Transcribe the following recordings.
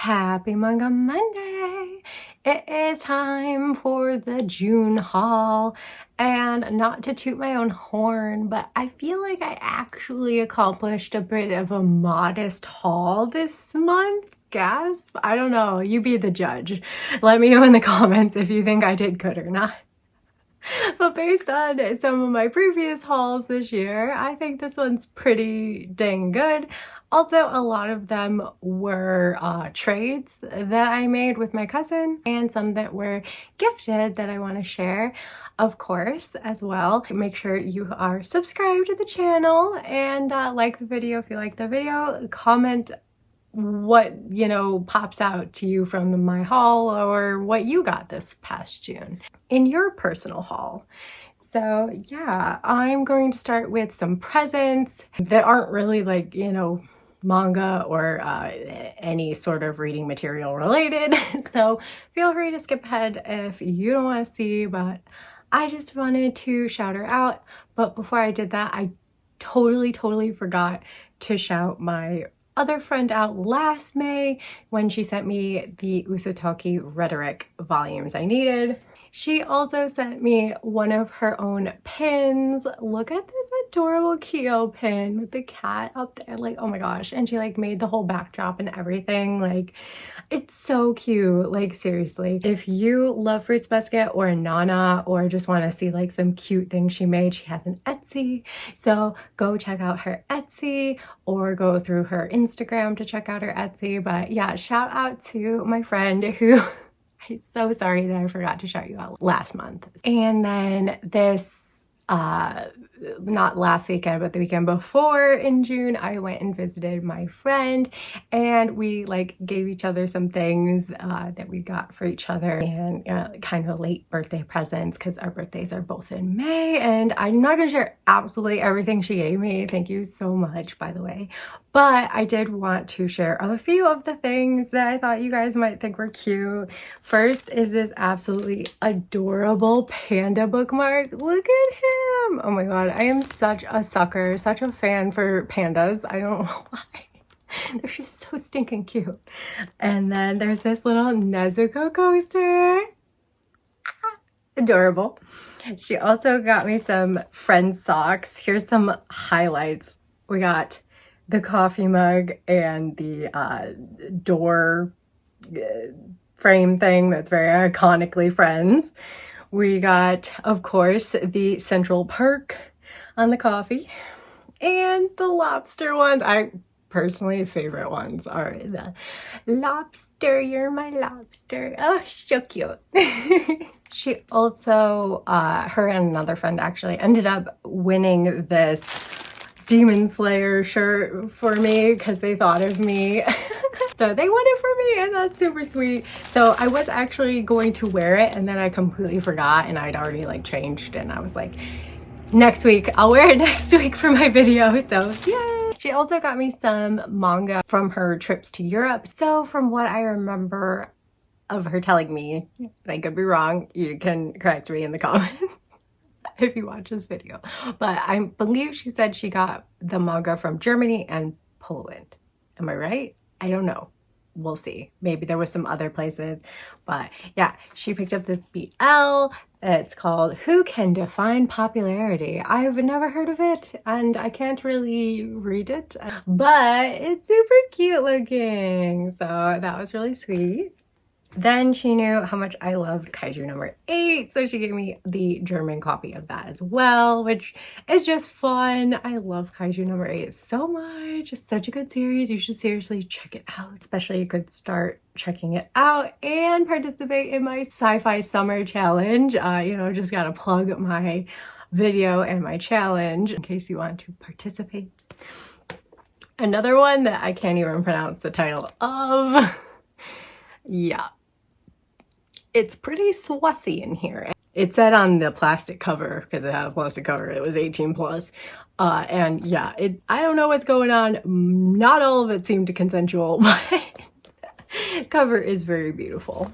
Happy Manga Monday! It is time for the June haul, and not to toot my own horn, but I feel like I actually accomplished a bit of a modest haul this month. Gasp! I don't know, you be the judge. Let me know in the comments if you think I did good or not. But based on some of my previous hauls this year, I think this one's pretty dang good. Also, a lot of them were trades that I made with my cousin, and some that were gifted that I want to share, of course, as well. Make sure you are subscribed to the channel and like the video if you like the video. Comment what pops out to you from my haul, or what you got this past June in your personal haul. So yeah, I'm going to start with some presents that aren't really like manga or any sort of reading material related. So feel free to skip ahead if you don't want to see, but I just wanted to shout her out. But before I did that, I totally forgot to shout my other friend out last May when she sent me the Usotoki Rhetoric volumes I needed. She also sent me one of her own pins. Look at this adorable Kyo pin with the cat up there. Like, oh my gosh. And she like made the whole backdrop and everything. Like, it's so cute. Like, seriously. If you love Fruits Basket or Nana, or just want to see like some cute things she made, she has an Etsy. So go check out her Etsy, or go through her Instagram to check out her Etsy. But yeah, shout out to my friend who I'm so sorry that I forgot to shout you out last month. And then this, not last weekend, but the weekend before in June, I went and visited my friend, and we like gave each other some things that we got for each other, and kind of late birthday presents because our birthdays are both in May. And I'm not gonna share absolutely everything she gave me. Thank you so much, by the way. But I did want to share a few of the things that I thought you guys might think were cute. First is this absolutely adorable panda bookmark. Look at him! Oh my god, I am such a sucker, such a fan for pandas. I don't know why. They're just so stinking cute. And then there's this little Nezuko coaster. Adorable. She also got me some friend socks. Here's some highlights. We got the coffee mug and the door frame thing that's very iconically Friends. We got, of course, the Central Perk on the coffee, and the lobster ones. I personally, favorite ones are the lobster, you're my lobster. Oh, so cute. She also, her and another friend actually ended up winning this Demon Slayer shirt for me because they thought of me. So they won it for me, and that's super sweet. So I was actually going to wear it, and then I completely forgot, and I'd already like changed, and I was like, next week, I'll wear it next week for my video. So yay! She also got me some manga from her trips to Europe. So from what I remember of her telling me, and I could be wrong, you can correct me in the comments if you watch this video, but I believe she said she got the manga from Germany and Poland. Am I right? I don't know. We'll see. Maybe there was some other places, but yeah, she picked up this BL. It's called Who Can Define Popularity? I've never heard of it, and I can't really read it, but it's super cute looking. So that was really sweet. Then she knew how much I loved Kaiju Number 8, so she gave me the German copy of that as well, which is just fun. I love Kaiju Number 8 so much. It's such a good series. You should seriously check it out. Especially you could start checking it out and participate in my sci-fi summer challenge. Just gotta plug my video and my challenge in case you want to participate. Another one that I can't even pronounce the title of. Yeah. It's pretty swassy in here. It said on the plastic cover, because it had a plastic cover, it was 18 plus. And yeah, I don't know what's going on. Not all of it seemed consensual, but cover is very beautiful.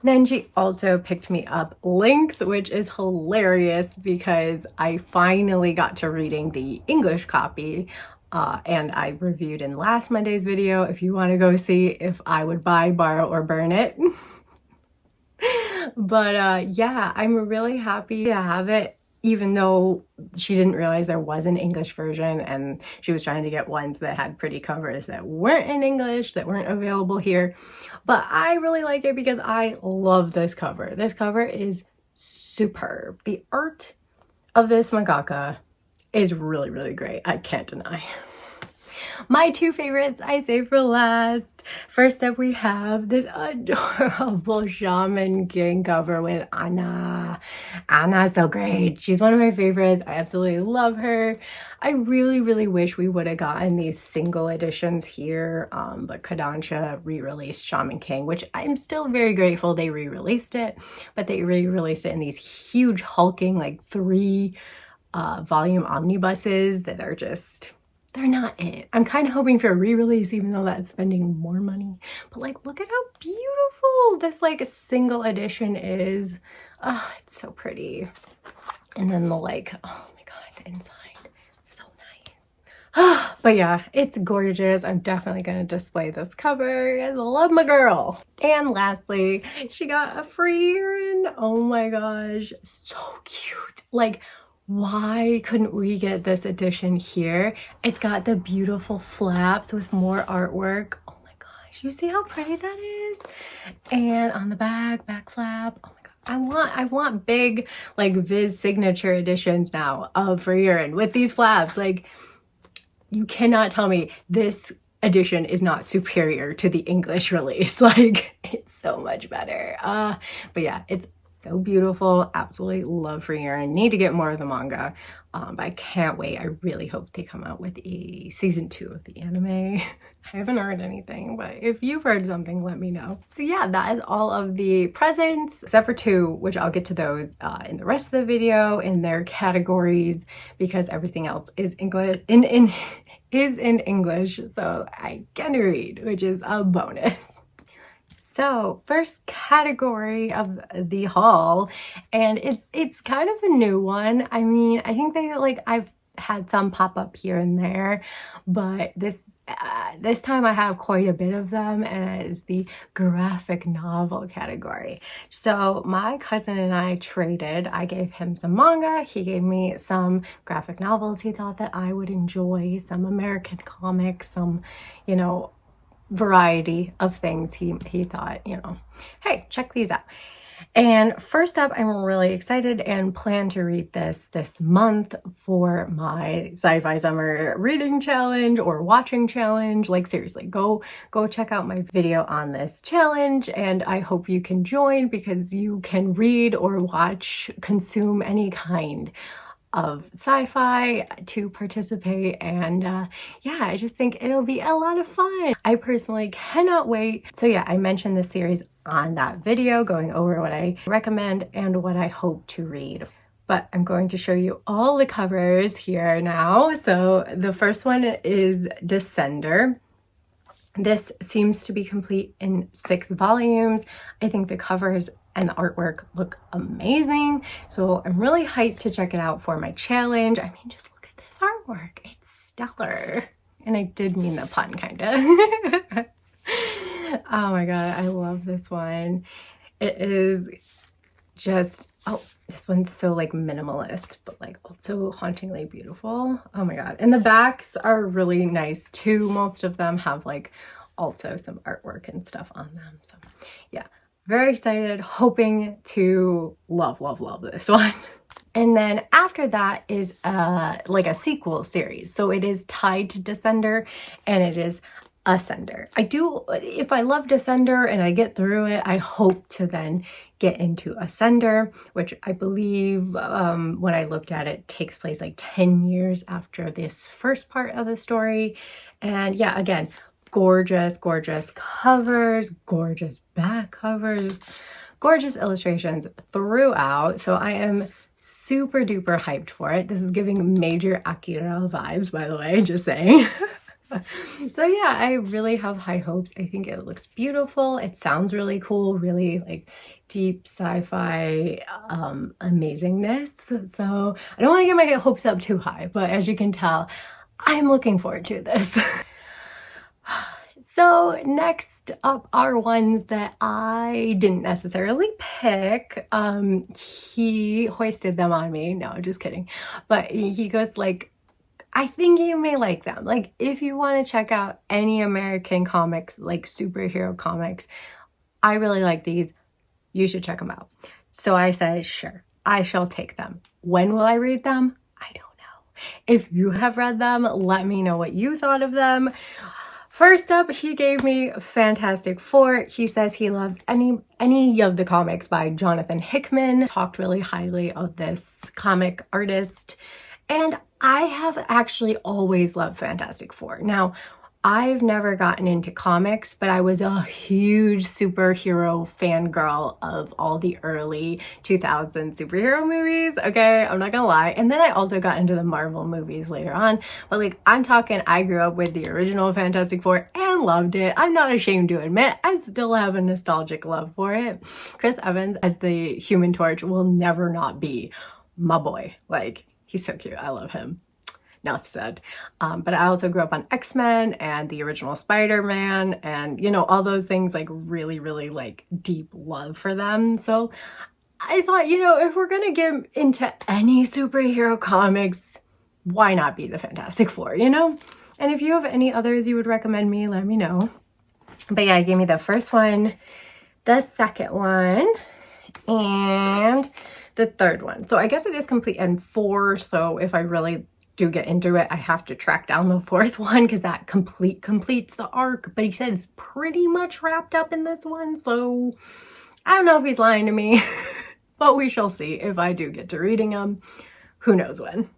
Then she also picked me up Lynx, which is hilarious because I finally got to reading the English copy And I reviewed in last Monday's video if you want to go see if I would buy, borrow, or burn it. But yeah, I'm really happy to have it, even though she didn't realize there was an English version and she was trying to get ones that had pretty covers that weren't in English, that weren't available here. But I really like it because I love this cover. This cover is superb. The art of this mangaka is really, really great. I can't deny. My two favorites I save for last. First up, we have this adorable Shaman King cover with Anna. Anna's so great. She's one of my favorites. I absolutely love her. I really, really wish we would have gotten these single editions here, but Kodansha re-released Shaman King, which I'm still very grateful they re-released it, but they re-released it in these huge hulking like 3 volume omnibuses that are just, they're not it. I'm kind of hoping for a re-release, even though that's spending more money. But like, look at how beautiful this like single edition is. Oh, it's so pretty. And then the like, oh my god, the inside, so nice. But yeah, it's gorgeous. I'm definitely going to display this cover. I love my girl. And lastly, she got a free earring. Oh my gosh, so cute. Like, why couldn't we get this edition here? It's got the beautiful flaps with more artwork. Oh my gosh, you see how pretty that is? And on the back flap. Oh my god, I want big like Viz signature editions now of Fragrant with these flaps. Like, you cannot tell me this edition is not superior to the English release. Like, it's so much better. But yeah, it's so beautiful. Absolutely love Fragrant. Need to get more of the manga. But I can't wait. I really hope they come out with a season 2 of the anime. I haven't heard anything, but if you've heard something, let me know. So yeah, that is all of the presents, except for 2, which I'll get to those in the rest of the video in their categories, because everything else is English is in English, so I can read, which is a bonus. So first category of the haul, and it's kind of a new one. I mean, I think I've had some pop up here and there, but this time I have quite a bit of them, and it is the graphic novel category. So my cousin and I traded. I gave him some manga, he gave me some graphic novels he thought that I would enjoy, some American comics, some, you know, variety of things he thought, you know, hey, check these out. And first up, I'm really excited and plan to read this month for my sci-fi summer reading challenge or watching challenge. Like, seriously, go check out my video on this challenge, and I hope you can join, because you can read or watch, consume any kind of sci-fi to participate, and yeah, I just think it'll be a lot of fun. I personally cannot wait. So yeah, I mentioned this series on that video, going over what I recommend and what I hope to read. But I'm going to show you all the covers here now. So the first one is Descender. This seems to be complete in 6 volumes. I think the covers and the artwork look amazing. So I'm really hyped to check it out for my challenge. I mean, just look at this artwork. It's stellar. And I did mean the pun, kind of. Oh my god, I love this one. It is just, oh, this one's so like minimalist, but like also hauntingly beautiful. Oh my god. And the backs are really nice too. Most of them have like also some artwork and stuff on them. So yeah, very excited, hoping to love this one. And then after that is like a sequel series. So it is tied to Descender, and it is Ascender. If I love Descender and I get through it, I hope to then get into Ascender, which I believe when I looked at it takes place like 10 years after this first part of the story. And yeah, again, gorgeous covers, gorgeous back covers, gorgeous illustrations throughout. So I am super duper hyped for it. This is giving major Akira vibes, by the way, just saying. So yeah, I really have high hopes. I think it looks beautiful. It sounds really cool, really like deep sci-fi amazingness. So I don't want to get my hopes up too high, but as you can tell, I'm looking forward to this. So next up are ones that I didn't necessarily pick. He hoisted them on me. No, just kidding. But he goes like, I think you may like them. Like, if you want to check out any American comics, like superhero comics, I really like these. You should check them out. So I said, sure, I shall take them. When will I read them? I don't know. If you have read them, let me know what you thought of them. First up, he gave me Fantastic Four. He says he loves any of the comics by Jonathan Hickman. Talked really highly of this comic artist. And I have actually always loved Fantastic Four. Now, I've never gotten into comics, but I was a huge superhero fangirl of all the early 2000 superhero movies, okay? I'm not gonna lie. And then I also got into the Marvel movies later on. But like, I'm talking, I grew up with the original Fantastic Four and loved it. I'm not ashamed to admit, I still have a nostalgic love for it. Chris Evans as the Human Torch will never not be my boy. Like, he's so cute. I love him. Enough said. But I also grew up on X-Men and the original Spider-Man and, you know, all those things, like really, really like deep love for them. So I thought, you know, if we're gonna get into any superhero comics, why not be the Fantastic Four, you know? And if you have any others you would recommend me, let me know. But yeah, give me the first one, the second one, and the third one. So I guess it is complete in 4. So if I really do get into it, I have to track down the 4th one because that completes the arc. But he said it's pretty much wrapped up in this one. So I don't know if he's lying to me, but we shall see if I do get to reading them. Who knows when.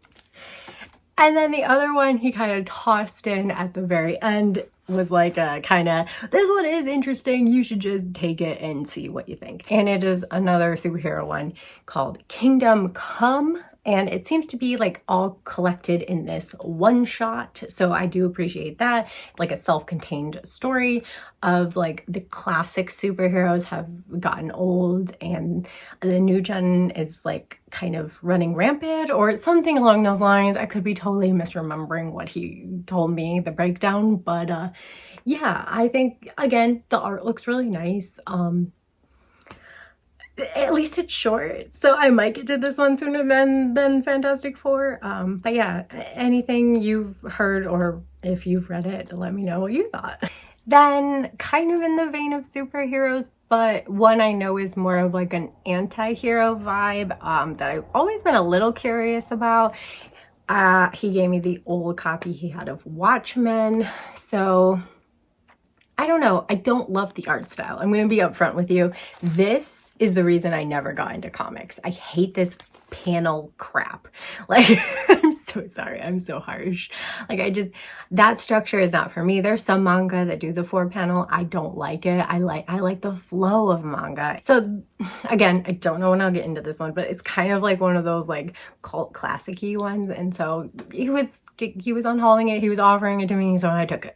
And then the other one he kind of tossed in at the very end was like a kind of, this one is interesting, you should just take it and see what you think. And it is another superhero one called Kingdom Come. And it seems to be like all collected in this one shot. So I do appreciate that. Like a self-contained story of like the classic superheroes have gotten old and the new gen is like kind of running rampant or something along those lines. I could be totally misremembering what he told me, the breakdown. But yeah, I think, again, the art looks really nice. At least it's short, so I might get to this one sooner than Fantastic Four. But yeah, anything you've heard or if you've read it, let me know what you thought. Then, kind of in the vein of superheroes, but one I know is more of like an anti-hero vibe that I've always been a little curious about. He gave me the old copy he had of Watchmen, so I don't know. I don't love the art style. I'm going to be upfront with you. This is the reason I never got into comics. I hate this panel crap. Like, I'm so sorry. I'm so harsh. Like, that structure is not for me. There's some manga that do the 4-panel. I don't like it. I like the flow of manga. So again, I don't know when I'll get into this one, but it's kind of like one of those like cult classic-y ones. And so he was unhauling it. He was offering it to me. So I took it.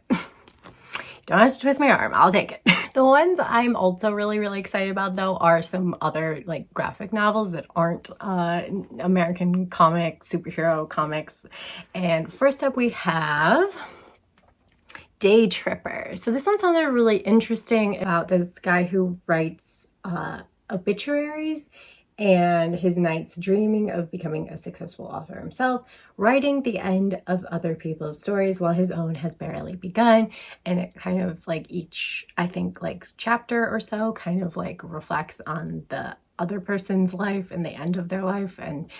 Don't have to twist my arm, I'll take it. The ones I'm also really, really excited about though are some other like graphic novels that aren't American comic, superhero comics. And first up we have Day Tripper. So this one sounded really interesting about this guy who writes obituaries and his nights dreaming of becoming a successful author himself, writing the end of other people's stories while his own has barely begun. And it kind of like each, I think like chapter or so kind of like reflects on the other person's life and the end of their life and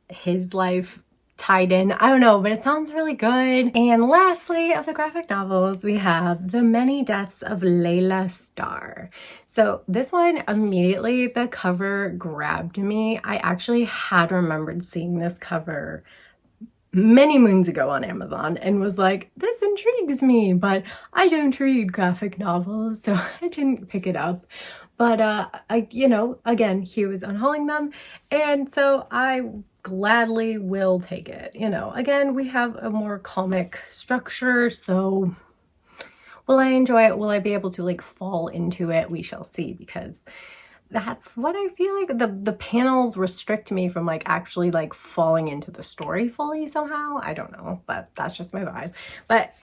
his life tied in. I don't know, but it sounds really good. And lastly, of the graphic novels, we have The Many Deaths of Layla Starr. So this one, immediately the cover grabbed me. I actually had remembered seeing this cover many moons ago on Amazon and was like, this intrigues me, but I don't read graphic novels, so I didn't pick it up. But you know, again, he was unhauling them, and so I gladly will take it. You know, again, we have a more comic structure, so will I enjoy it? Will I be able to like fall into it? We shall see, because that's what I feel like. The panels restrict me from like actually like falling into the story fully somehow. I don't know, but that's just my vibe. But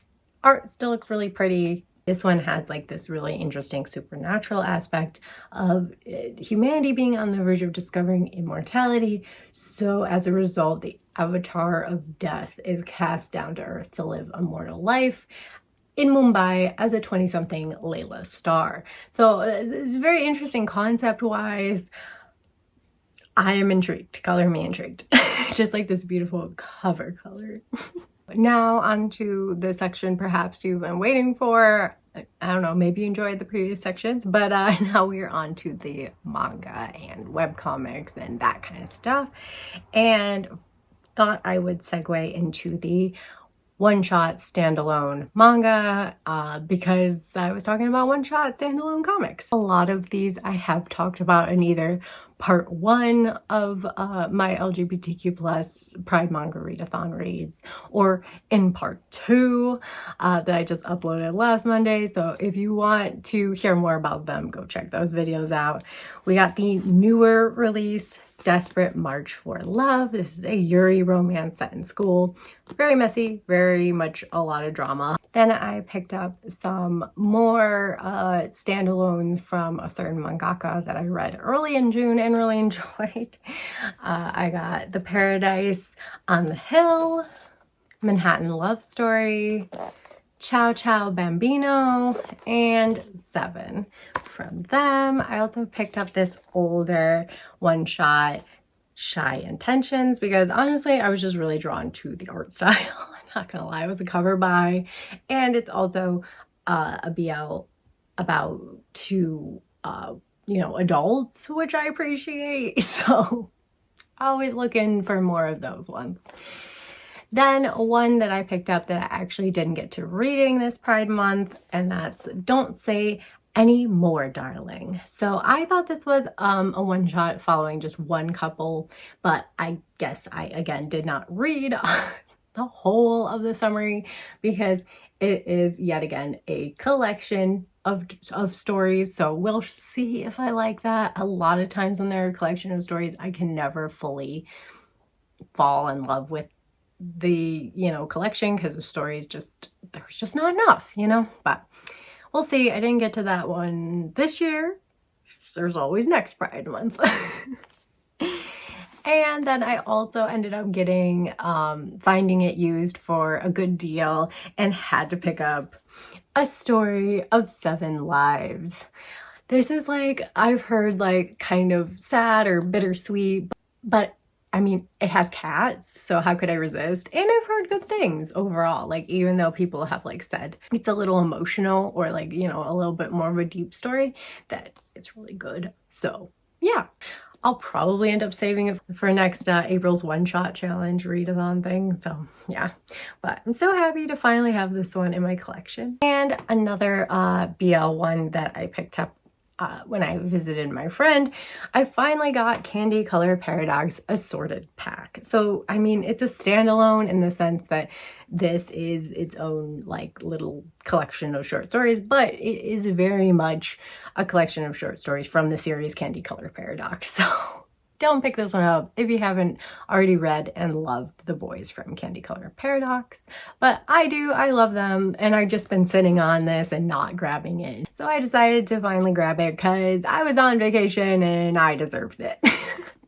art still looks really pretty. This one has like this really interesting supernatural aspect of humanity being on the verge of discovering immortality. So as a result, the avatar of death is cast down to earth to live a mortal life in Mumbai as a 20-something Layla star. So it's very interesting concept-wise. I am intrigued. Color me intrigued. Just like this beautiful cover color. Now onto the section perhaps you've been waiting for. I don't know, maybe you enjoyed the previous sections, but now we're on to the manga and webcomics and that kind of stuff. And thought I would segue into the one-shot standalone manga because I was talking about one-shot standalone comics. A lot of these I have talked about in either part 1 of my LGBTQ plus Pride Manga Readathon reads, or in part 2 that I just uploaded last Monday. So if you want to hear more about them, go check those videos out. We got the newer release, Desperate March for Love. This is a Yuri romance set in school. Very messy, very much a lot of drama. Then I picked up some more standalones from a certain mangaka that I read early in June and really enjoyed. I got The Paradise on the Hill, Manhattan Love Story, Ciao Ciao Bambino, and Seven. From them, I also picked up this older one-shot, Shy Intentions, because honestly, I was just really drawn to the art style. I'm not gonna lie, it was a cover buy, and it's also a BL about two, you know, adults, which I appreciate. So, always looking for more of those ones. Then one that I picked up that I actually didn't get to reading this Pride Month, and that's Don't Say Any More, Darling. So I thought this was a one-shot following just one couple, but I guess I, again, did not read the whole of the summary because it is, yet again, a collection of stories. So we'll see if I like that. A lot of times when there are a collection of stories, I can never fully fall in love with the, you know, collection because the stories just, there's just not enough, you know, but we'll see. I didn't get to that one this year. There's always next Pride Month. And then I also ended up getting finding it used for a good deal and had to pick up A Story of Seven Lives. This is like, I've heard like kind of sad or bittersweet, but I mean, it has cats, so how could I resist? And I've heard good things overall, like even though people have like said it's a little emotional or like, you know, a little bit more of a deep story, that it's really good. So yeah, I'll probably end up saving it for next April's one-shot challenge readathon thing. So yeah, but I'm so happy to finally have this one in my collection. And another BL one that I picked up when I visited my friend, I finally got Candy Color Paradox Assorted pack. So, I mean, it's a standalone in the sense that this is its own like little collection of short stories, but it is very much a collection of short stories from the series Candy Color Paradox. So don't pick this one up if you haven't already read and loved the boys from Candy Color Paradox. But I do, I love them, and I've just been sitting on this and not grabbing it. So I decided to finally grab it because I was on vacation and I deserved it.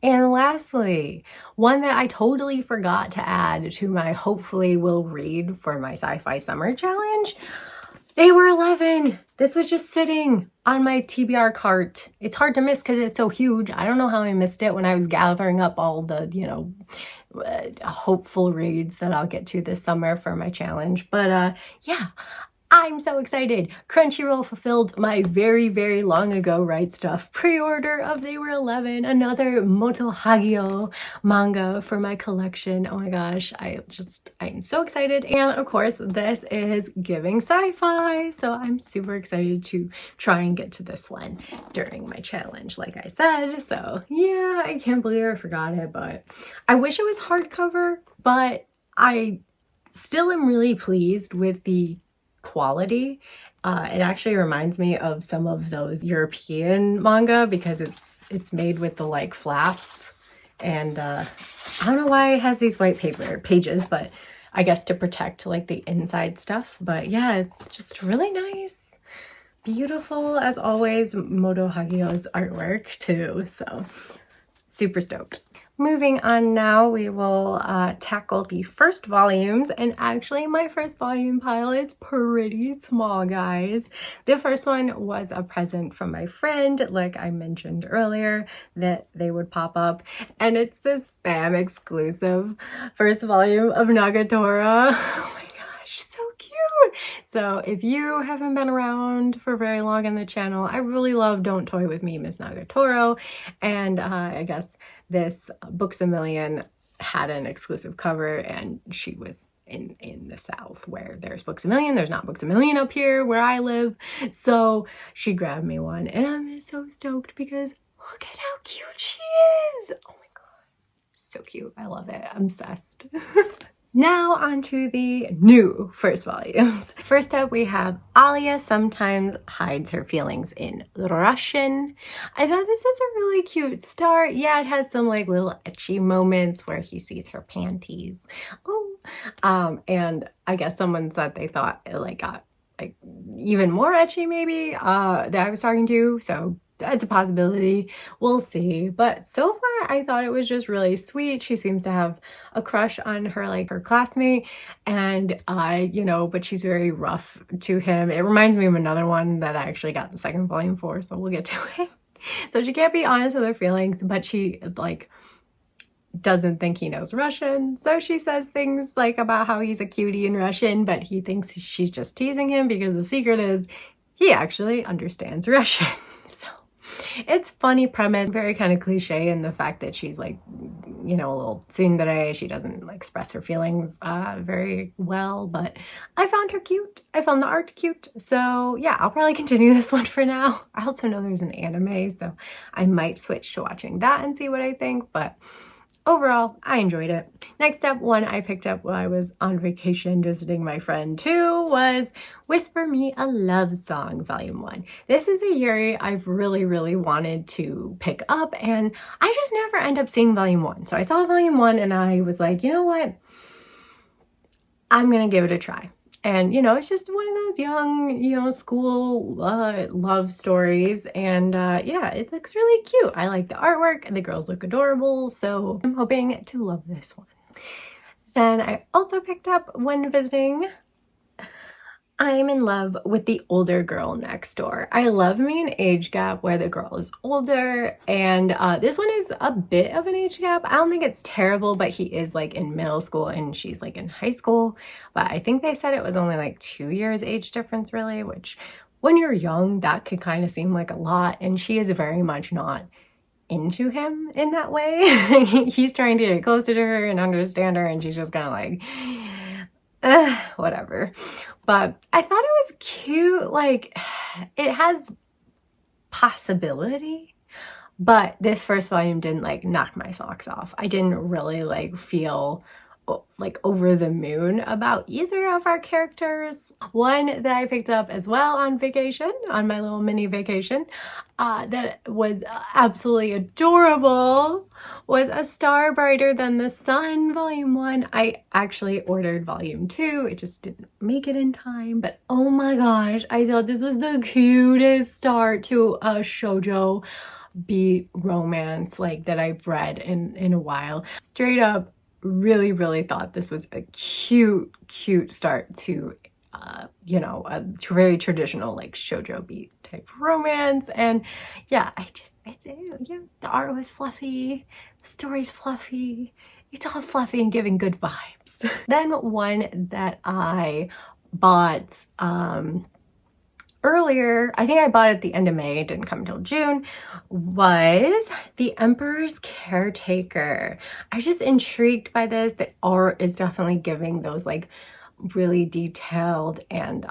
And lastly, one that I totally forgot to add to my hopefully will read for my sci-fi summer challenge, They Were 11. This was just sitting on my TBR cart. It's hard to miss because it's so huge. I don't know how I missed it when I was gathering up all the, you know, hopeful reads that I'll get to this summer for my challenge. But yeah, I'm so excited. Crunchyroll fulfilled my very, very long ago Right Stuff pre-order of They Were 11, another Moto Hagio manga for my collection. Oh my gosh, I'm so excited. And of course, this is giving sci-fi, so I'm super excited to try and get to this one during my challenge, like I said. So yeah, I can't believe I forgot it, but I wish it was hardcover, but I still am really pleased with the quality It actually reminds me of some of those European manga because it's made with the like flaps, and I don't know why it has these white paper pages, but I guess to protect like the inside stuff. But yeah, it's just really nice. Beautiful as always, Moto Hagio's artwork too, so super stoked. Moving on now, we will tackle the first volumes, and actually my first volume pile is pretty small, guys. The first one was a present from my friend, like I mentioned earlier, that they would pop up, and it's this BAM exclusive first volume of Nagatoro. Oh my gosh, so cute! So if you haven't been around for very long on the channel, I really love Don't Toy With Me, Miss Nagatoro, and I guess this Books A Million had an exclusive cover, and she was in the South where there's Books A Million. There's not Books A Million up here where I live. So she grabbed me one, and I'm so stoked because look at how cute she is. Oh my God, so cute. I love it. I'm obsessed. Now onto the new first volumes. First up, we have Alia Sometimes Hides Her Feelings in Russian. I thought this was a really cute start. Yeah, it has some like little ecchi moments where he sees her panties. Oh, and I guess someone said they thought it like got like even more ecchi maybe that I was talking to. So it's a possibility. We'll see. But so far, I thought it was just really sweet. She seems to have a crush on her, like her classmate, and you know, but she's very rough to him. It reminds me of another one that I actually got the second volume for, so we'll get to it. So she can't be honest with her feelings, but she like doesn't think he knows Russian. So she says things like about how he's a cutie in Russian, but he thinks she's just teasing him because the secret is he actually understands Russian. So it's funny premise, very kind of cliche in the fact that she's like, you know, a little tsundere. She doesn't like express her feelings very well, but I found her cute. I found the art cute. So yeah, I'll probably continue this one for now. I also know there's an anime, so I might switch to watching that and see what I think, but overall, I enjoyed it. Next up, one I picked up while I was on vacation visiting my friend too was Whisper Me a Love Song Volume 1. This is a Yuri I've really wanted to pick up, and I just never end up seeing Volume 1. So I saw Volume 1 and I was like, you know what? I'm gonna give it a try. And, you know, it's just one of those young, you know, school love stories. And yeah, it looks really cute. I like the artwork and the girls look adorable. So I'm hoping to love this one. Then I also picked up when visiting I'm in love with the older girl next door. I love me an age gap where the girl is older, and this one is a bit of an age gap. I don't think it's terrible, but he is like in middle school and she's like in high school. But I think they said it was only like 2 years age difference really, which when you're young, that could kind of seem like a lot. And she is very much not into him in that way. He's trying to get closer to her and understand her, and she's just kind of like, whatever. But I thought it was cute. Like, it has possibility, but this first volume didn't like knock my socks off. I didn't really like feel like over the moon about either of our characters. One that I picked up as well on vacation, on my little mini vacation, that was absolutely adorable was A Star Brighter Than the Sun Volume 1. I actually ordered Volume 2. It just didn't make it in time, but oh my gosh, I thought this was the cutest start to a shoujo beat romance like that I've read in a while. Straight up, really thought this was a cute start to you know, a very traditional like shoujo beat type romance. And yeah, yeah, the art was fluffy, the story's fluffy, it's all fluffy and giving good vibes. Then one that I bought earlier, I think I bought it at the end of May, it didn't come until June, was The Emperor's Caretaker. I was just intrigued by this. The art is definitely giving those like really detailed and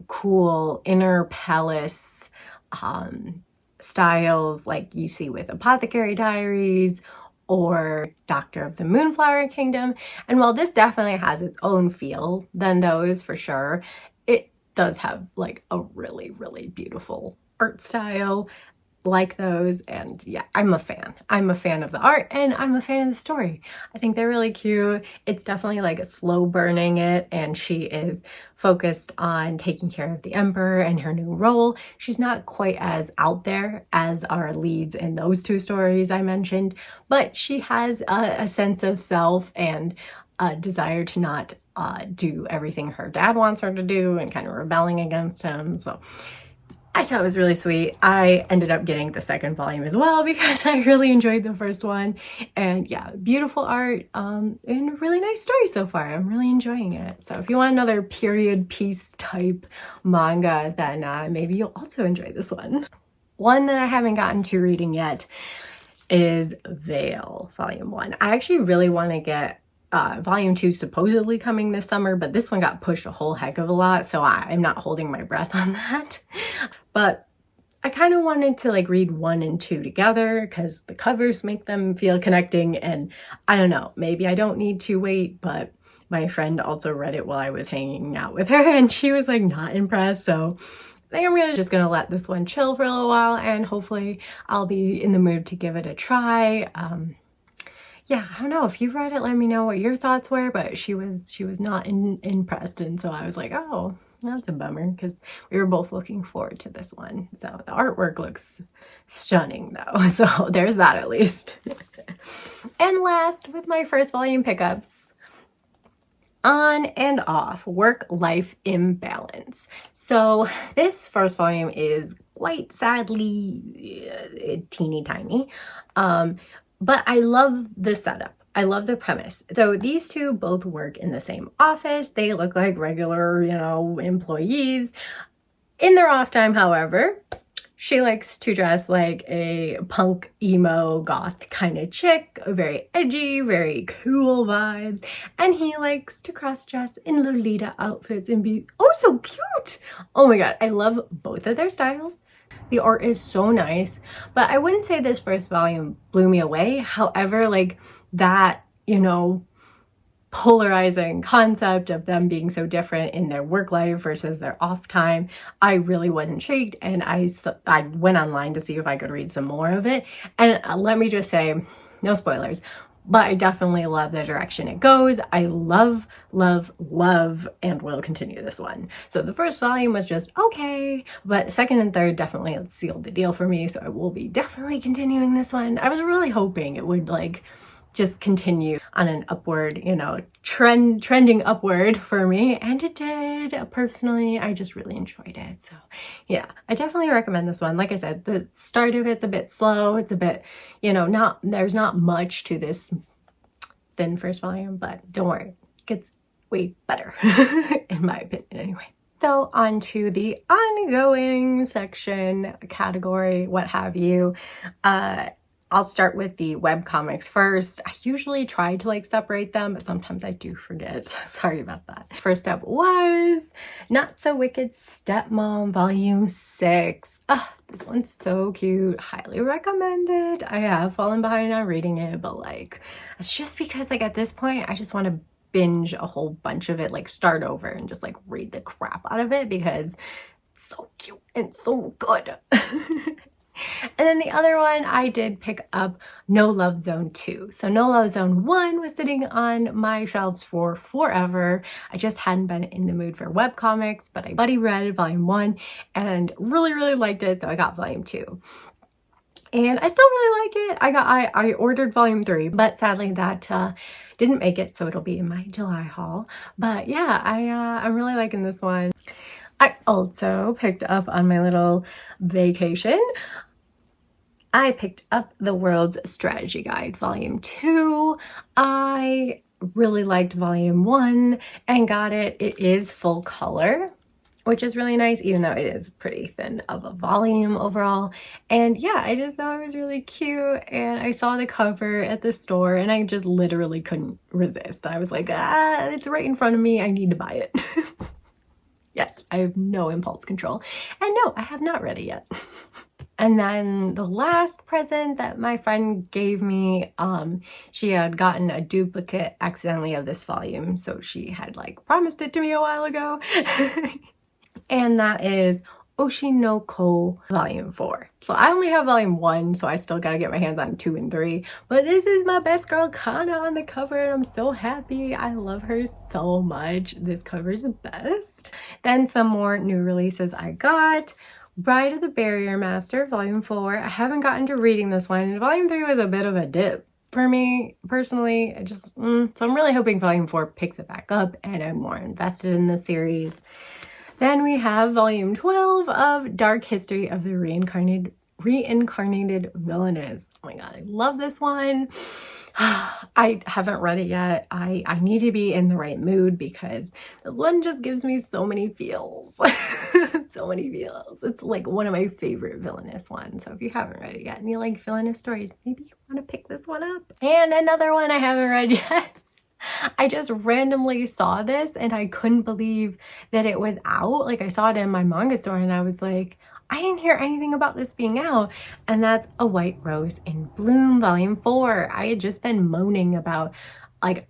cool inner palace styles like you see with Apothecary Diaries or Doctor of the Moonflower Kingdom. And while this definitely has its own feel than those for sure, does have like a really, really beautiful art style like those. And yeah, I'm a fan. I'm a fan of the art and I'm a fan of the story. I think they're really cute. It's definitely like a slow burning it, and she is focused on taking care of the emperor and her new role. She's not quite as out there as our leads in those two stories I mentioned, but she has a sense of self and a desire to not do everything her dad wants her to do and kind of rebelling against him. So I thought it was really sweet. I ended up getting the second volume as well because I really enjoyed the first one. And yeah, beautiful art and a really nice story so far. I'm really enjoying it. So if you want another period piece type manga, then maybe you'll also enjoy this one. One that I haven't gotten to reading yet is Veil, Volume 1. I actually really want to get Volume 2 supposedly coming this summer, but this one got pushed a whole heck of a lot, so I'm not holding my breath on that. But I kind of wanted to like read 1 and 2 together because the covers make them feel connecting, and I don't know, maybe I don't need to wait, but my friend also read it while I was hanging out with her and she was like not impressed, so I think I'm just gonna let this one chill for a little while and hopefully I'll be in the mood to give it a try. Yeah, I don't know, if you've read it, let me know what your thoughts were, but she was not impressed, and so I was like, oh, that's a bummer, because we were both looking forward to this one. So the artwork looks stunning though, so there's that at least. And last, with my first volume pickups, On and Off, Work-Life Imbalance. So this first volume is quite sadly teeny tiny. But I love the setup. I love the premise. So these two both work in the same office. They look like regular, employees. In their off time, however, she likes to dress like a punk, emo, goth kind of chick, very edgy, very cool vibes. And he likes to cross-dress in Lolita outfits and be, oh, so cute. Oh my God, I love both of their styles. The art is so nice, but I wouldn't say this first volume blew me away. However, like that, polarizing concept of them being so different in their work life versus their off time, I really was intrigued, and I went online to see if I could read some more of it. And let me just say, no spoilers, but I definitely love the direction it goes. I love, love, love, and will continue this one. So the first volume was just okay, but second and third definitely sealed the deal for me. So I will be definitely continuing this one. I was really hoping it would like just continue on an upward, trending upward for me, and it did. Personally, I just really enjoyed it. So yeah, I definitely recommend this one. Like I said, the start of it's a bit slow. It's a bit, there's not much to this thin first volume, but don't worry, it gets way better in my opinion anyway. So on to the ongoing section, category, what have you. I'll start with the webcomics first. I usually try to like separate them, but sometimes I do forget, so sorry about that. First up was Not So Wicked Stepmom Volume 6. This one's so cute. Highly recommended. I have fallen behind on reading it, but like, it's just because like at this point, I just want to binge a whole bunch of it, like start over and just like read the crap out of it because it's so cute and so good. And then the other one, I did pick up No Love Zone 2. So No Love Zone 1 was sitting on my shelves for forever. I just hadn't been in the mood for webcomics, but I buddy read Volume 1 and really, really liked it, so I got Volume 2. And I still really like it. I ordered Volume 3, but sadly that didn't make it, so it'll be in my July haul. But yeah, I'm really liking this one. I also picked up on my little vacation, I picked up The World's Strategy Guide, Volume 2. I really liked Volume 1 and got it. It is full color, which is really nice, even though it is pretty thin of a volume overall. And yeah, I just thought it was really cute, and I saw the cover at the store and I just literally couldn't resist. I was like, it's right in front of me, I need to buy it. Yes, I have no impulse control. And no, I have not read it yet. And then the last present that my friend gave me, she had gotten a duplicate accidentally of this volume. So she had like promised it to me a while ago. and that is Oshino Volume 4. So I only have Volume 1, so I still gotta get my hands on 2 and 3. But this is my best girl Kana on the cover, and I'm so happy. I love her so much. This cover's the best. Then some more new releases I got. Bride of the Barrier Master, Volume 4. I haven't gotten to reading this one. Volume 3 was a bit of a dip for me personally. So I'm really hoping Volume 4 picks it back up and I'm more invested in the series. Then we have Volume 12 of Dark History of the Reincarnated Villainess. Oh my god, I love this one. I haven't read it yet. I need to be in the right mood because this one just gives me so many feels. So many feels. It's like one of my favorite villainous ones. So if you haven't read it yet and you like villainous stories, maybe you want to pick this one up. And another one I haven't read yet. I just randomly saw this and I couldn't believe that it was out. Like I saw it in my manga store and I was like, I didn't hear anything about this being out. And that's A White Rose in Bloom, Volume 4. I had just been moaning about like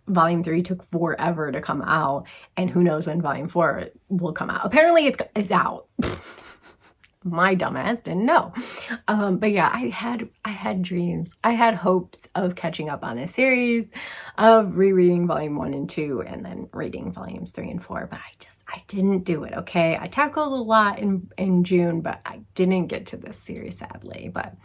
Volume 3 took forever to come out and who knows when Volume 4 will come out. Apparently it's out. My dumbass didn't know. But yeah, I had dreams. I had hopes of catching up on this series, of rereading Volume 1 and 2, and then reading Volumes 3 and 4, but I didn't do it, okay? I tackled a lot in June, but I didn't get to this series, sadly. But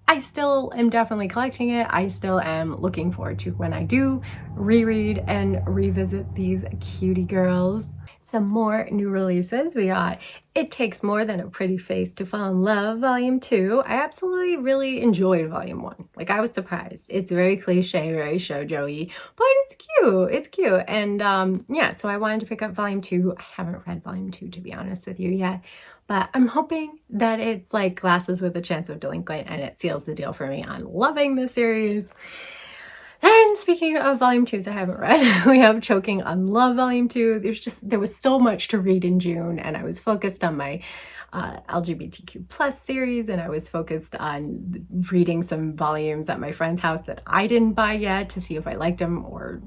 I still am definitely collecting it. I still am looking forward to when I do reread and revisit these cutie girls. Some more new releases. We got It Takes More Than a Pretty Face to Fall in Love, Volume 2. I absolutely really enjoyed Volume 1. Like, I was surprised. It's very cliche, very shoujo-y, but it's cute. It's cute. And yeah, so I wanted to pick up Volume 2. I haven't read Volume 2, to be honest with you, yet. But I'm hoping that it's like Glasses with a Chance of Delinquent and it seals the deal for me on loving the series. And speaking of Volume 2s I haven't read, we have Choking on Love Volume 2. There was so much to read in June and I was focused on my LGBTQ plus series and I was focused on reading some volumes at my friend's house that I didn't buy yet to see if I liked them or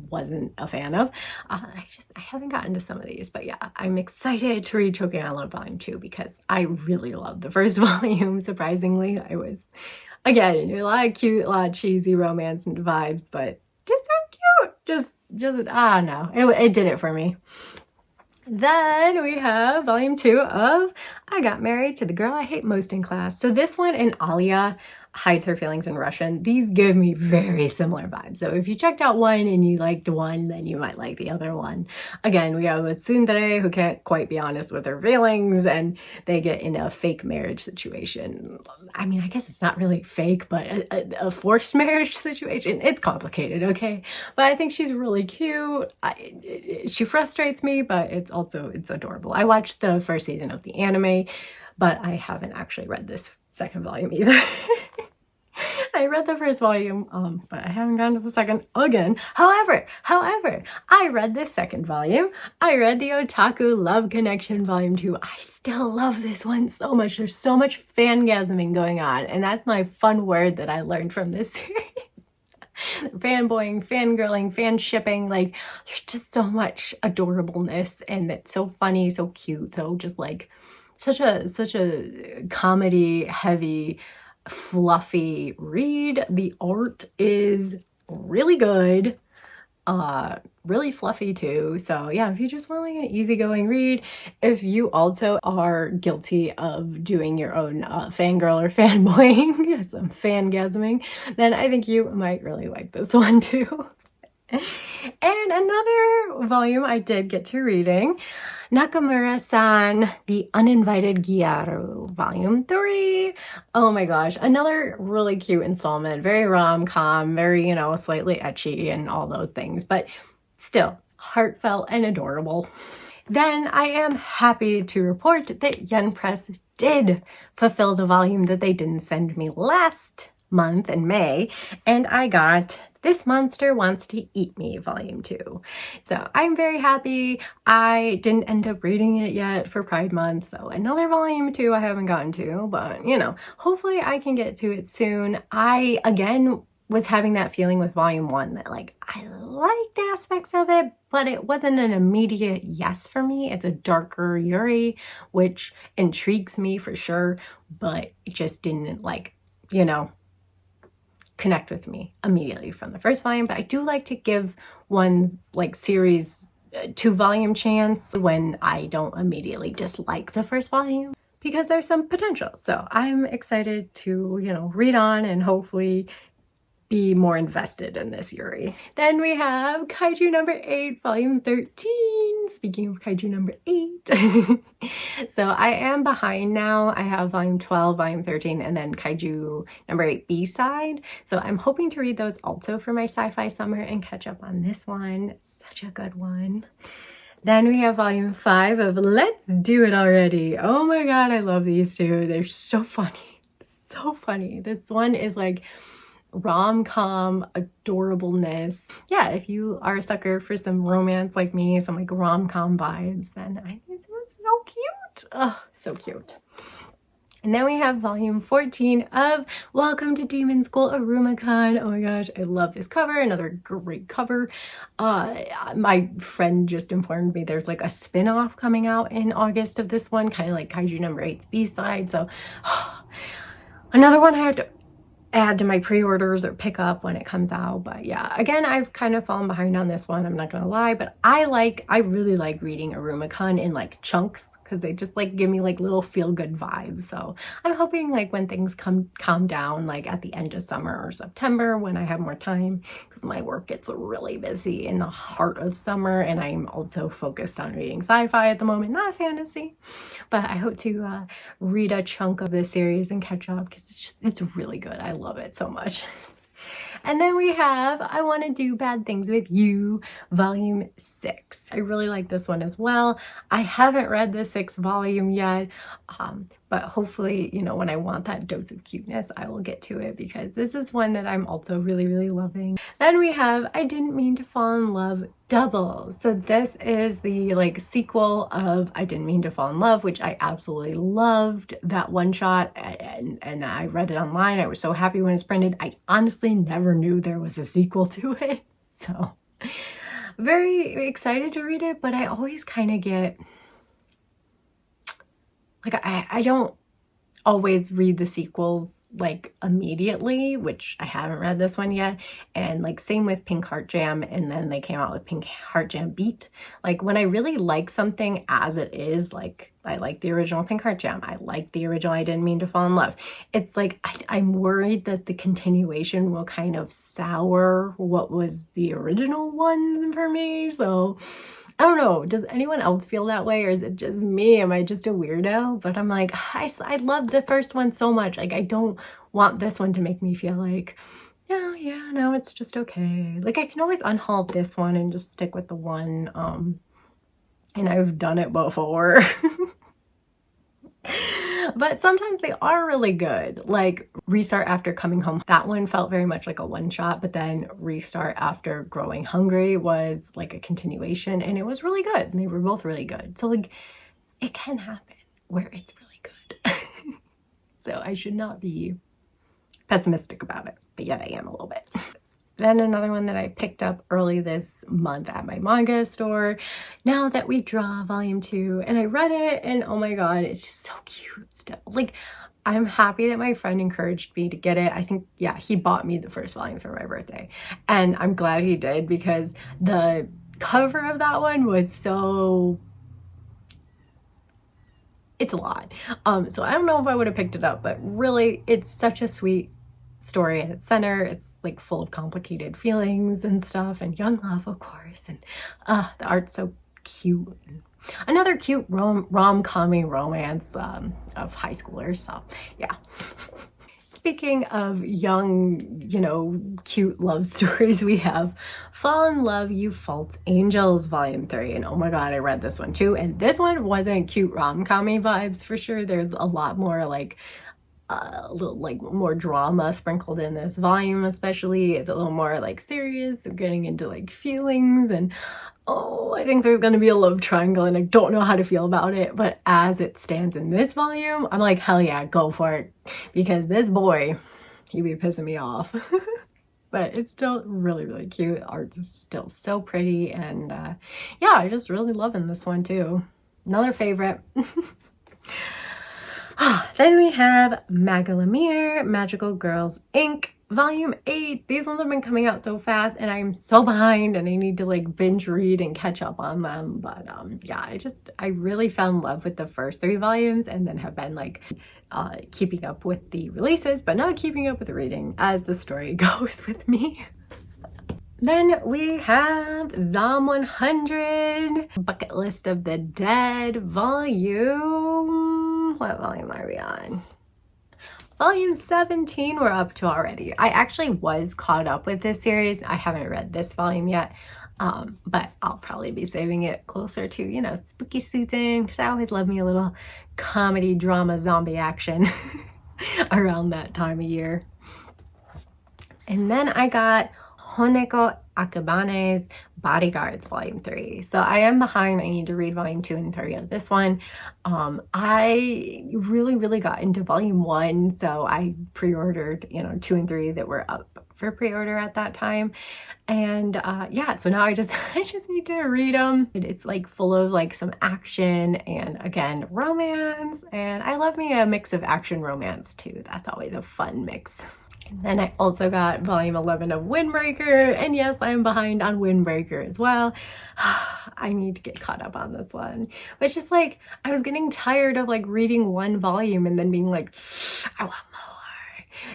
wasn't a fan of. I haven't gotten to some of these, but yeah, I'm excited to read Choking on Love Volume 2 because I really loved the first volume. Surprisingly, I was, again, a lot of cute, a lot of cheesy romance and vibes, but just so cute. Just I don't know. It did it for me. Then we have Volume 2 of I Got Married to the Girl I Hate Most in Class. So this one and Alia hides her feelings in Russian. These give me very similar vibes. So if you checked out one and you liked one, then you might like the other one. Again, we have a tsundere who can't quite be honest with her feelings and they get in a fake marriage situation. I mean, I guess it's not really fake, but a forced marriage situation. It's complicated, okay? But I think she's really cute. She frustrates me, but it's adorable. I watched the first season of the anime, but I haven't actually read this second volume either. I read the first volume, but I haven't gotten to the second again. However, I read this second volume. I read the Otaku Love Connection Volume 2. I still love this one so much. There's so much fangasming going on, and that's my fun word that I learned from this series. Fanboying, fangirling, fan shipping, like there's just so much adorableness, and it's so funny, so cute, so just like such a comedy heavy fluffy read. The art is really good, really fluffy too. So yeah, if you just want like an easygoing read, if you also are guilty of doing your own fangirl or fanboying, some fangasming, then I think you might really like this one too. And another volume I did get to reading, Nakamura-san, The Uninvited Guaru, Volume 3. Oh my gosh, another really cute installment, very rom-com, very, slightly ecchi and all those things, but still heartfelt and adorable. Then I am happy to report that Yen Press did fulfill the volume that they didn't send me last month in May, and I got This Monster Wants to Eat Me Volume 2. So I'm very happy. I didn't end up reading it yet for Pride Month, so another Volume 2 I haven't gotten to, but hopefully I can get to it soon. I, again, was having that feeling with volume 1 that like I liked aspects of it, but it wasn't an immediate yes for me. It's a darker Yuri, which intrigues me for sure, but it just didn't like, you know, connect with me immediately from the first volume. But I do like to give one's like series 2-volume chance when I don't immediately dislike the first volume, because there's some potential. So I'm excited to, you know, read on and hopefully be more invested in this Yuri. Then we have Kaiju Number 8, Volume 13. Speaking of Kaiju Number 8. So I am behind now. I have Volume 12, Volume 13, and then Kaiju Number 8 B-side. So I'm hoping to read those also for my sci-fi summer and catch up on this one. Such a good one. Then we have Volume 5 of Let's Do It Already. Oh my god, I love these two. They're so funny. So funny. This one is like rom-com adorableness. Yeah, if you are a sucker for some romance like me, some like rom-com vibes, then I think this one's so cute. Oh, so cute. And then we have Volume 14 of Welcome to Demon School Arumacon. Oh my gosh, I love this cover. Another great cover. My friend just informed me there's like a spin-off coming out in August of this one, kind of like Kaiju Number 8's B-side. So another one I have to add to my pre-orders or pick up when it comes out. But yeah, again, I've kind of fallen behind on this one, I'm not gonna lie, but I really like reading Arumacon in like chunks, because they just like give me like little feel-good vibes. So I'm hoping like when things calm down, like at the end of summer or September when I have more time, because my work gets really busy in the heart of summer, and I'm also focused on reading sci-fi at the moment, not fantasy. But I hope to read a chunk of this series and catch up, because it's really good. I love it so much. And then we have I Want to Do Bad Things with You, Volume 6. I really like this one as well. I haven't read the 6th volume yet, but hopefully, you know, when I want that dose of cuteness, I will get to it, because this is one that I'm also really, really loving. Then we have I Didn't Mean to Fall in Love Double. So this is the like sequel of I Didn't Mean to Fall in Love, which I absolutely loved that one shot, and I read it online. I was so happy when it's printed. I honestly never knew there was a sequel to it, so very excited to read it. But I always kind of get like I don't always read the sequels like immediately, which I haven't read this one yet. And like same with Pink Heart Jam, and then they came out with Pink Heart Jam Beat. Like when I really like something as it is, like I like the original Pink Heart Jam, I like the original I Didn't Mean to Fall in Love, it's like I'm worried that the continuation will kind of sour what was the original one for me. So I don't know, does anyone else feel that way, or is it just me? Am I just a weirdo? But I'm like, I love the first one so much. Like I don't want this one to make me feel like, oh yeah, no, it's just okay. Like I can always unhaul this one and just stick with the one, and I've done it before. But sometimes they are really good. Like Restart After Coming Home, that one felt very much like a one-shot, but then Restart After Growing Hungry was like a continuation, and it was really good, and they were both really good. So like it can happen where it's really good. So I should not be pessimistic about it, but yet I am a little bit. Then another one that I picked up early this month at my manga store, Now That We Draw, Volume 2, and I read it, and oh my god, it's just so cute still. Like, I'm happy that my friend encouraged me to get it. I think, yeah, he bought me the first volume for my birthday, and I'm glad he did, because the cover of that one was so... it's a lot. So I don't know if I would have picked it up, but really, it's such a sweet story at its center. It's like full of complicated feelings and stuff, and young love, of course, and the art's so cute. Another cute rom-commy romance of high schoolers. So yeah. Speaking of young, you know, cute love stories, we have Fall in Love, You False Angels, Volume 3. And oh my god, I read this one too, and this one wasn't cute rom-commy vibes for sure. There's a lot more like a little like more drama sprinkled in this volume, especially. It's a little more like serious, getting into like feelings, and oh, I think there's gonna be a love triangle, and I don't know how to feel about it. But as it stands in this volume, I'm like, hell yeah, go for it, because this boy, he be pissing me off. but it's still really, really cute. Art's still so pretty, and yeah, I just really loving this one too. Another favorite. Then we have Magalamir, Magical Girls Inc. Volume 8. These ones have been coming out so fast and I'm so behind and I need to like binge read and catch up on them. But yeah, I really fell in love with the first 3 volumes and then have been like keeping up with the releases, but not keeping up with the reading as the story goes with me. Then we have Zom 100, Bucket List of the Dead volume. What volume are we on? Volume 17 we're up to already. I actually was caught up with this series. I haven't read this volume yet, but I'll probably be saving it closer to, you know, spooky season, because I always love me a little comedy, drama, zombie action around that time of year. And then I got Honos Bodyguards Bodyguards Volume 3. So I am behind. I need to read Volume 2 and 3 of this one. I really got into Volume 1, so I pre-ordered, you know, 2 and 3 that were up for pre-order at that time. And yeah, so now I just need to read them. It's like full of like some action and again romance, and I love me a mix of action romance too. That's always a fun mix. And then I also got volume 11 of Windbreaker, and yes, I'm behind on Windbreaker as well. I need to get caught up on this one. But it's just like, I was getting tired of like reading one volume and then being like, I want more.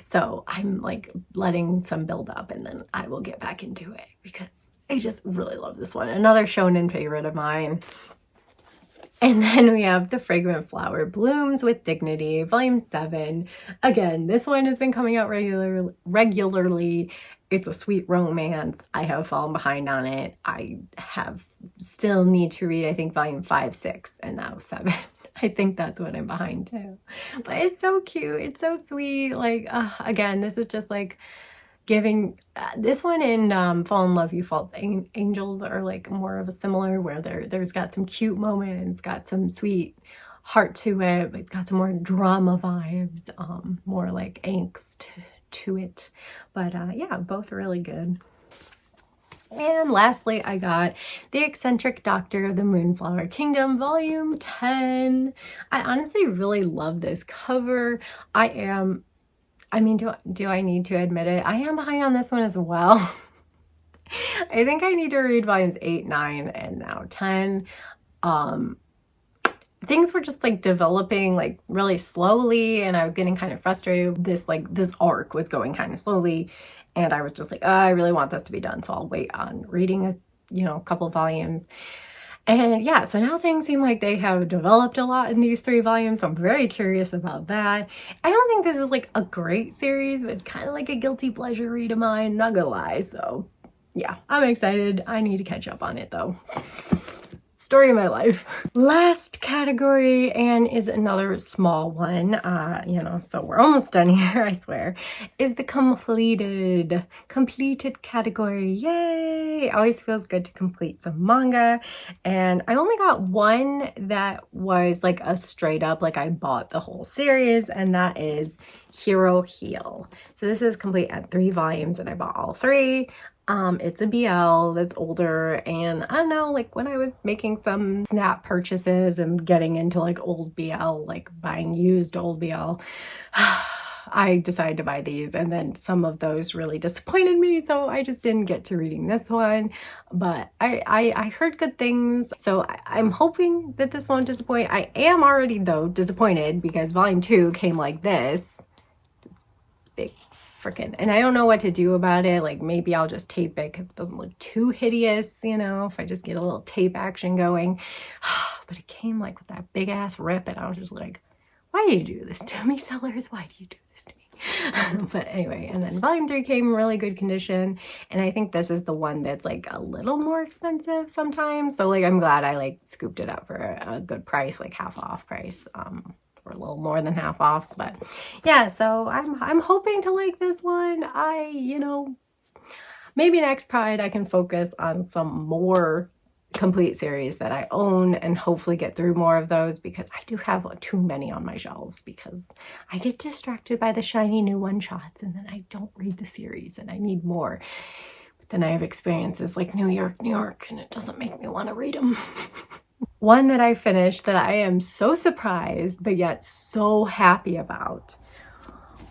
So I'm like letting some build up and then I will get back into it because I just really love this one. Another shonen favorite of mine. And then we have The Fragrant Flower Blooms with Dignity, Volume 7. Again, this one has been coming out regularly. It's a sweet romance. I have fallen behind on it. I still need to read, I think, Volume 5, 6, and now 7. I think that's what I'm behind too. But it's so cute. It's so sweet. Like, again, this is just like giving this one in Fall in Love You False Angels are like more of a similar, where there's got some cute moments, got some sweet heart to it, but it's got some more drama vibes, more like angst to it. But yeah, both really good. And lastly, I got The Eccentric Doctor of the Moonflower Kingdom, Volume 10. I honestly really love this cover. I mean, do I need to admit it? I am behind on this one as well. I think I need to read volumes 8, 9, and now 10. Things were just like developing like really slowly, and I was getting kind of frustrated. This arc was going kind of slowly, and I was just like, oh, I really want this to be done, so I'll wait on reading a couple of volumes. And yeah, so now things seem like they have developed a lot in these 3 volumes, so I'm very curious about that. I don't think this is like a great series, but it's kind of like a guilty pleasure read of mine, not gonna lie. So yeah, I'm excited. I need to catch up on it though. Story of my life. Last category, and is another small one, so we're almost done here, I swear, is the completed category. Yay! It always feels good to complete some manga, and I only got one that was like a straight up, like I bought the whole series, and that is Hero Heal. So this is complete at 3 volumes, and I bought all 3. It's a BL that's older, and I don't know, like when I was making some snap purchases and getting into like old BL, like buying used old BL, I decided to buy these, and then some of those really disappointed me, so I just didn't get to reading this one. But I heard good things, so I'm hoping that this won't disappoint. I am already though disappointed because volume 2 came like this big freaking, and I don't know what to do about it. Like maybe I'll just tape it because it doesn't look too hideous, if I just get a little tape action going. But it came like with that big ass rip, and I was just like, why do you do this to me, sellers? Why do you do this to me? But anyway, and then volume 3 came in really good condition, and I think this is the one that's like a little more expensive sometimes, so like I'm glad I like scooped it up for a good price, like half off price, or a little more than half off. But yeah, so I'm hoping to like this one. Maybe next Pride I can focus on some more complete series that I own and hopefully get through more of those, because I do have too many on my shelves because I get distracted by the shiny new one-shots and then I don't read the series and I need more. But then I have experiences like New York, and it doesn't make me want to read them. One that I finished that I am so surprised but yet so happy about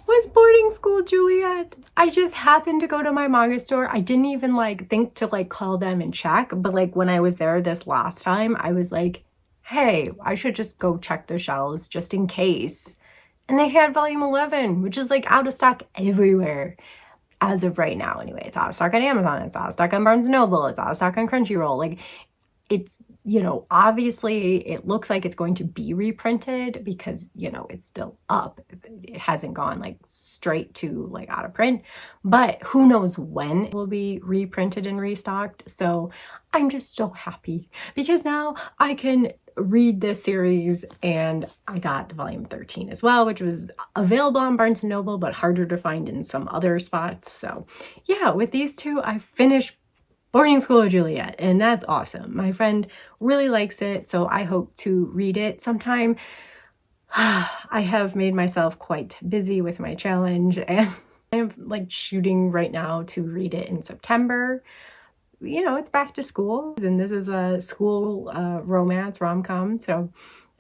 was Boarding School Juliet. I just happened to go to my manga store. I didn't even like think to like call them and check, but like when I was there this last time, I was like, hey, I should just go check the shelves just in case. And they had volume 11, which is like out of stock everywhere as of right now anyway. It's out of stock on Amazon, it's out of stock on Barnes & Noble, it's out of stock on Crunchyroll. Like, it's, you know, obviously it looks like it's going to be reprinted because, you know, it's still up. It hasn't gone like straight to like out of print, but who knows when it will be reprinted and restocked. So I'm just so happy because now I can read this series, and I got volume 13 as well, which was available on Barnes & Noble, but harder to find in some other spots. So yeah, with these two, I finished Boarding School Juliet, and that's awesome. My friend really likes it, so I hope to read it sometime. I have made myself quite busy with my challenge, and I'm like shooting right now to read it in September. You know, it's back to school, and this is a school romance rom-com, so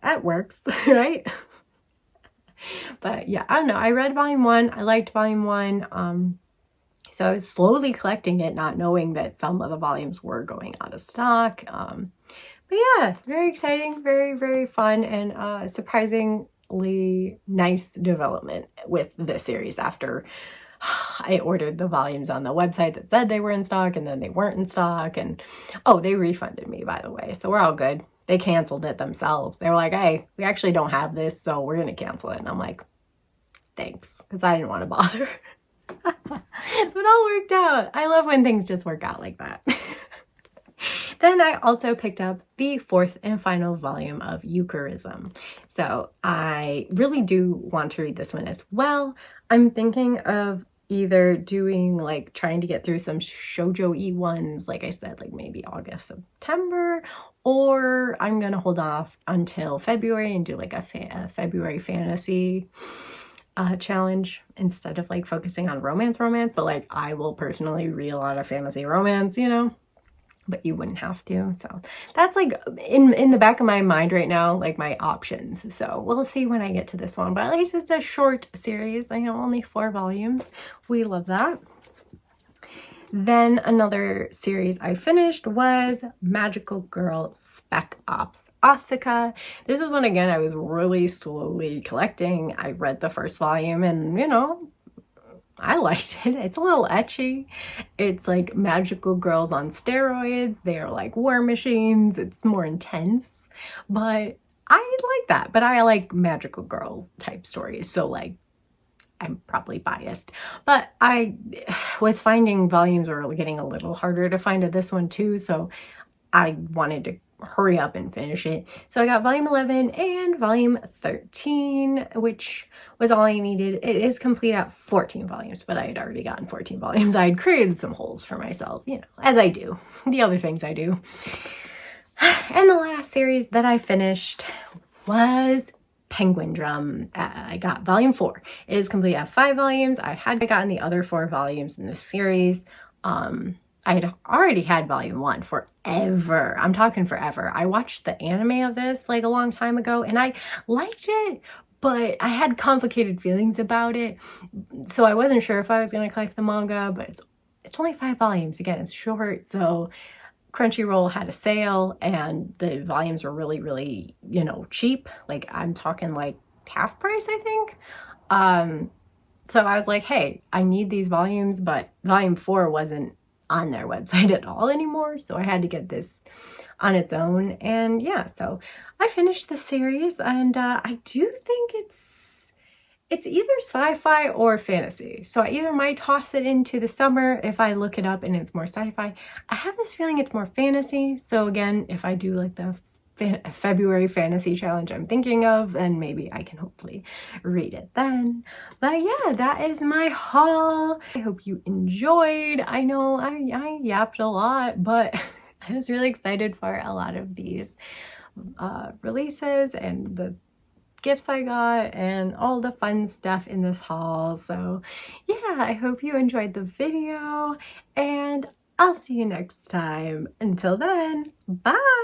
that works, right? But yeah, I don't know. I read volume 1. I liked volume 1. So I was slowly collecting it, not knowing that some of the volumes were going out of stock. But yeah, very exciting, very, very fun, and surprisingly nice development with this series after I ordered the volumes on the website that said they were in stock, and then they weren't in stock. And oh, they refunded me, by the way, so we're all good. They canceled it themselves. They were like, hey, we actually don't have this, so we're going to cancel it. And I'm like, thanks, because I didn't want to bother. So it all worked out. I love when things just work out like that. Then I also picked up the 4th and final volume of Eucharism. So I really do want to read this one as well. I'm thinking of either doing like trying to get through some shoujo-y ones, like I said, like maybe August, September, or I'm gonna hold off until February and do like a February fantasy challenge instead of like focusing on romance, but like I will personally read a lot of fantasy romance, you know, but you wouldn't have to. So that's like in the back of my mind right now, like my options. So we'll see when I get to this one, but at least it's a short series. I know only 4 volumes. We love that. Then another series I finished was Magical Girl Spec Ops Asuka. This is one, again, I was really slowly collecting. I read the first volume and, you know, I liked it. It's a little ecchi. It's like magical girls on steroids. They are like war machines. It's more intense, but I like that. But I like magical girl type stories. So like, I'm probably biased, but I was finding volumes were getting a little harder to find at this one too. So I wanted to hurry up and finish it. So I got volume 11 and volume 13, which was all I needed. It is complete at 14 volumes, but I had already gotten 14 volumes. I had created some holes for myself, you know, as I do, the other things I do. And the last series that I finished was Penguin Drum. I got volume 4. It is complete at 5 volumes. I had gotten the other 4 volumes in this series. I had already had volume 1 forever. I'm talking forever. I watched the anime of this like a long time ago and I liked it, but I had complicated feelings about it. So I wasn't sure if I was going to collect the manga, but it's only 5 volumes. Again, it's short. So Crunchyroll had a sale and the volumes were really, really, you know, cheap. Like I'm talking like half price, I think. So I was like, hey, I need these volumes, but volume 4 wasn't on their website at all anymore, so I had to get this on its own. And yeah, so I finished the series, and I do think it's either sci-fi or fantasy, so I either might toss it into the summer if I look it up and it's more sci-fi. I have this feeling it's more fantasy, so again, if I do like the February fantasy challenge I'm thinking of, and maybe I can hopefully read it then. But yeah, that is my haul. I hope you enjoyed. I know I yapped a lot, but I was really excited for a lot of these releases and the gifts I got and all the fun stuff in this haul. So yeah, I hope you enjoyed the video and I'll see you next time. Until then, bye!